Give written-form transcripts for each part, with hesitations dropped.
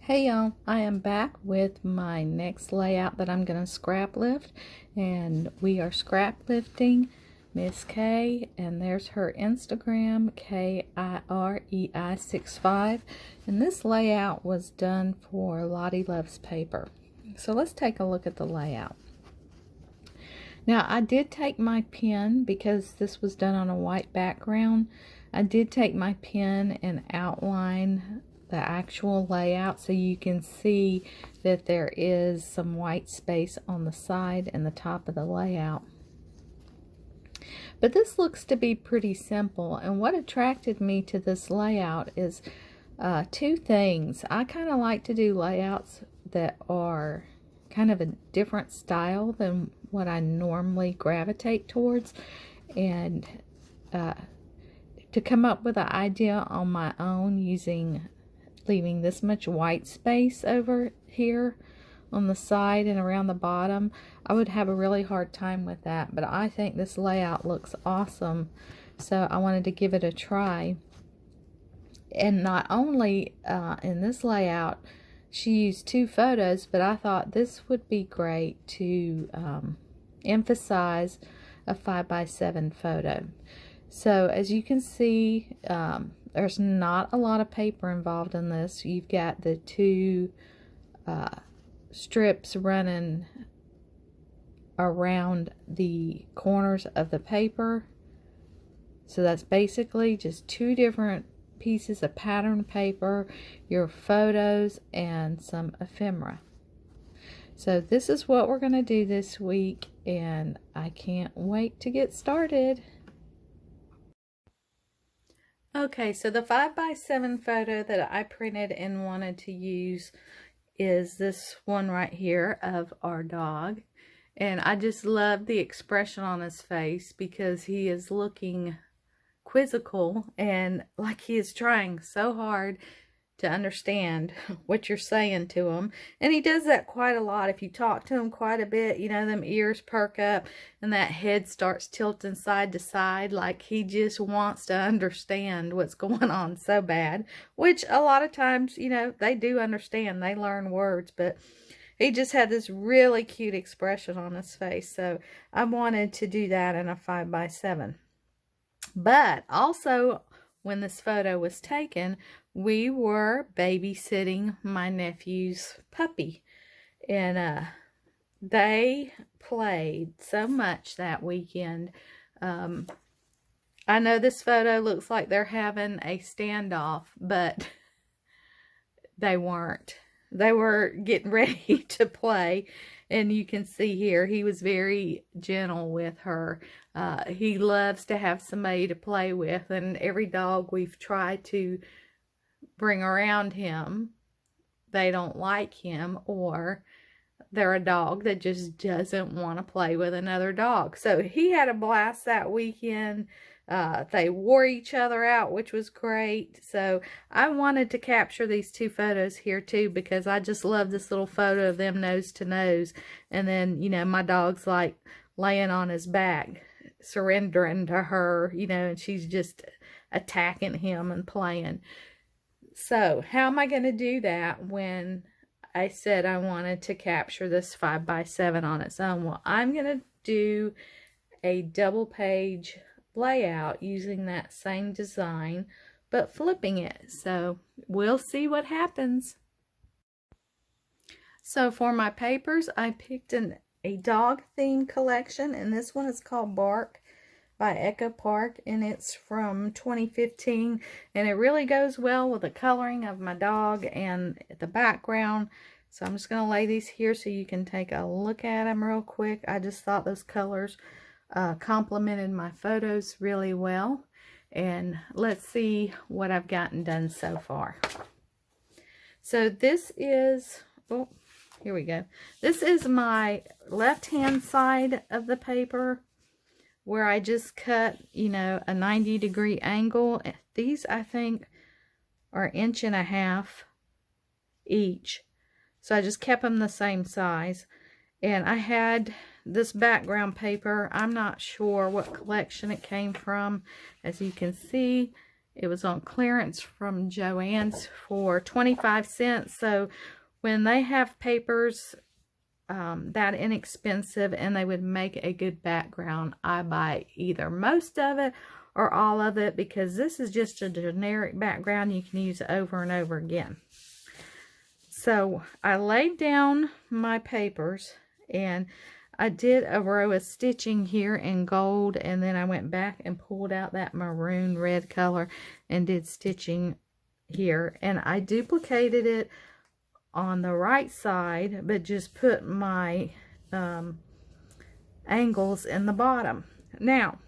Hey y'all, I am back with my next layout that I'm going to scrap lift, and we are scrap lifting Miss K, and there's her Instagram, KIREI65, and this layout was done for Lottie Loves Paper. So let's take a look at the layout. Now I did take my pen, because this was done on a white background, I did take my pen and outline the actual layout so you can see that there is some white space on the side and the top of the layout. But this looks to be pretty simple, and what attracted me to this layout is two things. I kind of like to do layouts that are kind of a different style than what I normally gravitate towards, and to come up with an idea on my own leaving this much white space over here on the side and around the bottom, I would have a really hard time with that. But I think this layout looks awesome, so I wanted to give it a try. And not only in this layout she used two photos, but I thought this would be great to emphasize a 5x7 photo. So as you can see, there's not a lot of paper involved in this. You've got the two strips running around the corners of the paper. So that's basically just two different pieces of pattern paper, your photos, and some ephemera. So this is what we're going to do this week, and I can't wait to get started. Okay, so the 5x7 photo that I printed and wanted to use is this one right here of our dog. And I just love the expression on his face, because he is looking quizzical and like he is trying so hard to understand what you're saying to him. And he does that quite a lot. If you talk to him quite a bit, you know, them ears perk up and that head starts tilting side to side, like he just wants to understand what's going on so bad, which a lot of times, you know, they do understand. They learn words, but he just had this really cute expression on his face. So I wanted to do that in a 5x7. But also, when this photo was taken, we were babysitting my nephew's puppy, and they played so much that weekend. I know this photo looks like they're having a standoff, but they weren't. They were getting ready to play, and you can see here he was very gentle with her. He loves to have somebody to play with, and every dog we've tried to bring around him, they don't like him, or they're a dog that just doesn't want to play with another dog. So he had a blast that weekend. They wore each other out, which was great. So I wanted to capture these two photos here too, because I just love this little photo of them nose to nose. And then, you know, my dog's like laying on his back, surrendering to her, you know, and she's just attacking him and playing. So how am I going to do that when I said I wanted to capture this 5x7 on its own? Well, I'm going to do a double page layout using that same design, but flipping it. So we'll see what happens. So for my papers, I picked a dog theme collection, and this one is called Bark by Echo Park, and it's from 2015, and it really goes well with the coloring of my dog and the background. So I'm just going to lay these here so you can take a look at them real quick. I just thought those colors complemented my photos really well. And let's see what I've gotten done so far. So this is, oh, here we go. This is my left-hand side of the paper, where I just cut, you know, a 90-degree angle. These, I think, are 1.5 inches each. So I just kept them the same size. And I had this background paper. I'm not sure what collection it came from. As you can see, It was on clearance from Joann's for 25 cents. So when they have papers that inexpensive and they would make a good background, I buy either most of it or all of it, because this is just a generic background you can use over and over again. So I laid down my papers and I did a row of stitching here in gold, and then I went back and pulled out that maroon red color and did stitching here, and I duplicated it on the right side, but just put my angles in the bottom. Now,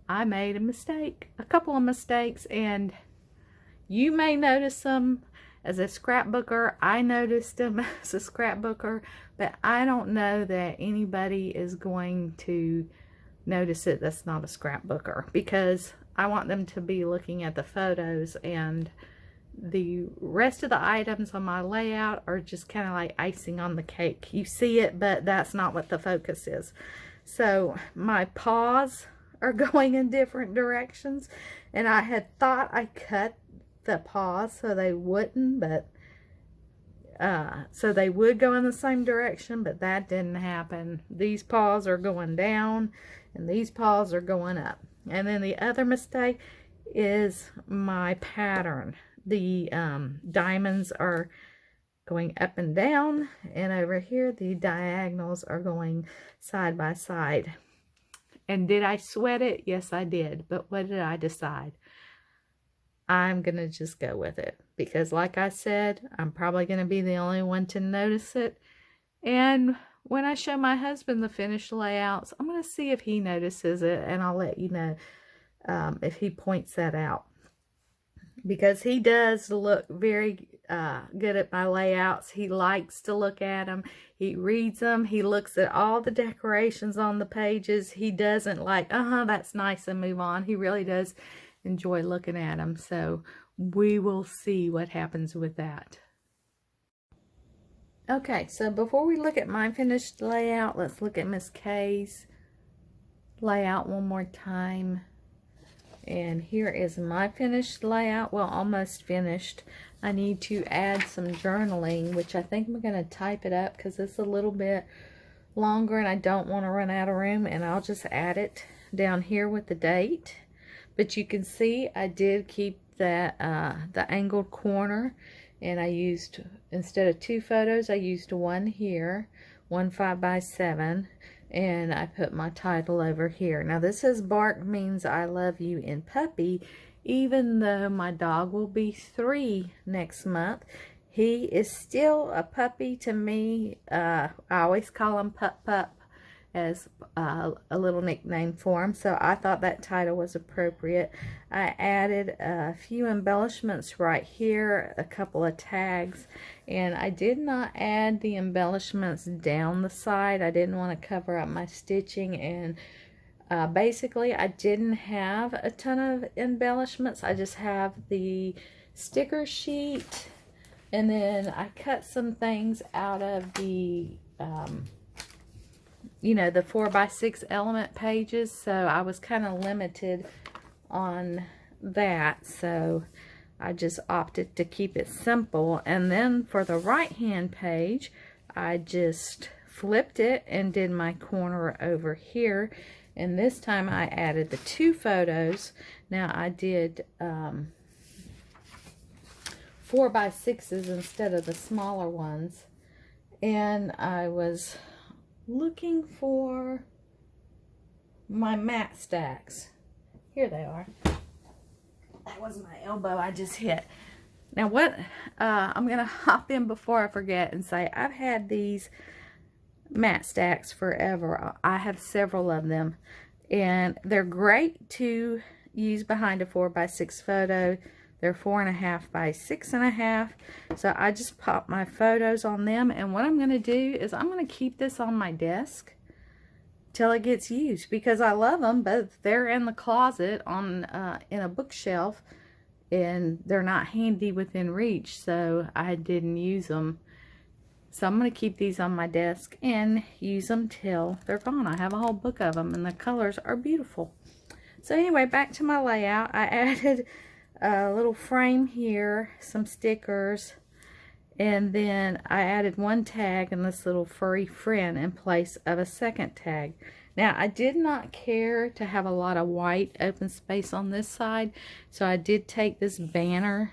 I made a mistake, a couple of mistakes, and you may notice them as a scrapbooker. I noticed them as a scrapbooker, but I don't know that anybody is going to notice it that's not a scrapbooker, because I want them to be looking at the photos, and the rest of the items on my layout are just kind of like icing on the cake. You see it, but that's not what the focus is. So my paws are going in different directions, and I had thought I cut the paws so they wouldn't, but so they would go in the same direction, but that didn't happen. These paws are going down and these paws are going up. And then the other mistake is my pattern. The diamonds are going up and down, and over here the diagonals are going side by side. And did I sweat it? Yes, I did. But what did I decide? I'm going to just go with it, because like I said, I'm probably going to be the only one to notice it. And when I show my husband the finished layouts, I'm going to see if he notices it, and I'll let you know if he points that out. Because he does look very good at my layouts. He likes to look at them. He reads them. He looks at all the decorations on the pages. He doesn't like, that's nice, and move on. He really does enjoy looking at them. So we will see what happens with that. Okay, so before we look at my finished layout, let's look at Miss Kay's layout one more time. And here is my finished layout. Well, almost finished. I need to add some journaling, which I think I'm going to type it up because it's a little bit longer and I don't want to run out of room. And I'll just add it down here with the date. But you can see I did keep that the angled corner, and I used, instead of 2 photos, I used one here, one 5x7. And I put my title over here. Now this says Bark means I love you in puppy, even though my dog will be 3 next month. He is still a puppy to me. I always call him Pup Pup as a little nickname for him. So I thought that title was appropriate. I added a few embellishments right here, a couple of tags, and I did not add the embellishments down the side. I didn't want to cover up my stitching, and basically I didn't have a ton of embellishments. I just have the sticker sheet, and then I cut some things out of the you know, the 4x6 element pages, so I was kind of limited on that, so I just opted to keep it simple. And then for the right hand page, I just flipped it and did my corner over here, and this time I added the 2 photos. Now I did 4x6s instead of the smaller ones, and I was looking for my mat stacks. Here they are. That was my elbow I just hit. Now what, I'm going to hop in before I forget and say I've had these mat stacks forever. I have several of them, and they're great to use behind a 4x6 photo. They're 4.5 by 6.5. So I just pop my photos on them. And what I'm going to do is I'm going to keep this on my desk till it gets used, because I love them, but they're in the closet on in a bookshelf, and they're not handy within reach. So I didn't use them. So I'm going to keep these on my desk and use them till they're gone. I have a whole book of them, and the colors are beautiful. So anyway, back to my layout. I added a little frame here, some stickers, and then I added one tag and this little furry friend in place of a second tag. Now, I did not care to have a lot of white open space on this side, so I did take this banner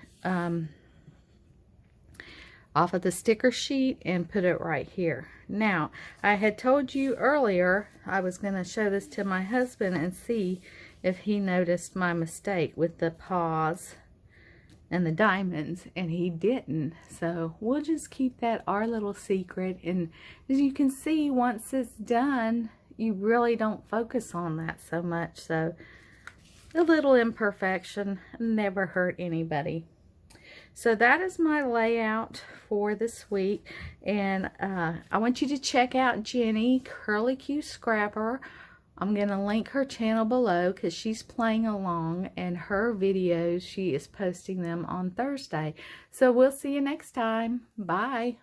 off of the sticker sheet and put it right here. Now, I had told you earlier I was going to show this to my husband and see if he noticed my mistake with the paws and the diamonds, and he didn't. So we'll just keep that our little secret. And as you can see, once it's done, you really don't focus on that so much. So a little imperfection never hurt anybody. So that is my layout for this week, and I want you to check out Jenny Curly Q Scrapper. I'm going to link her channel below because she's playing along, and her videos, she is posting them on Thursday. So we'll see you next time. Bye.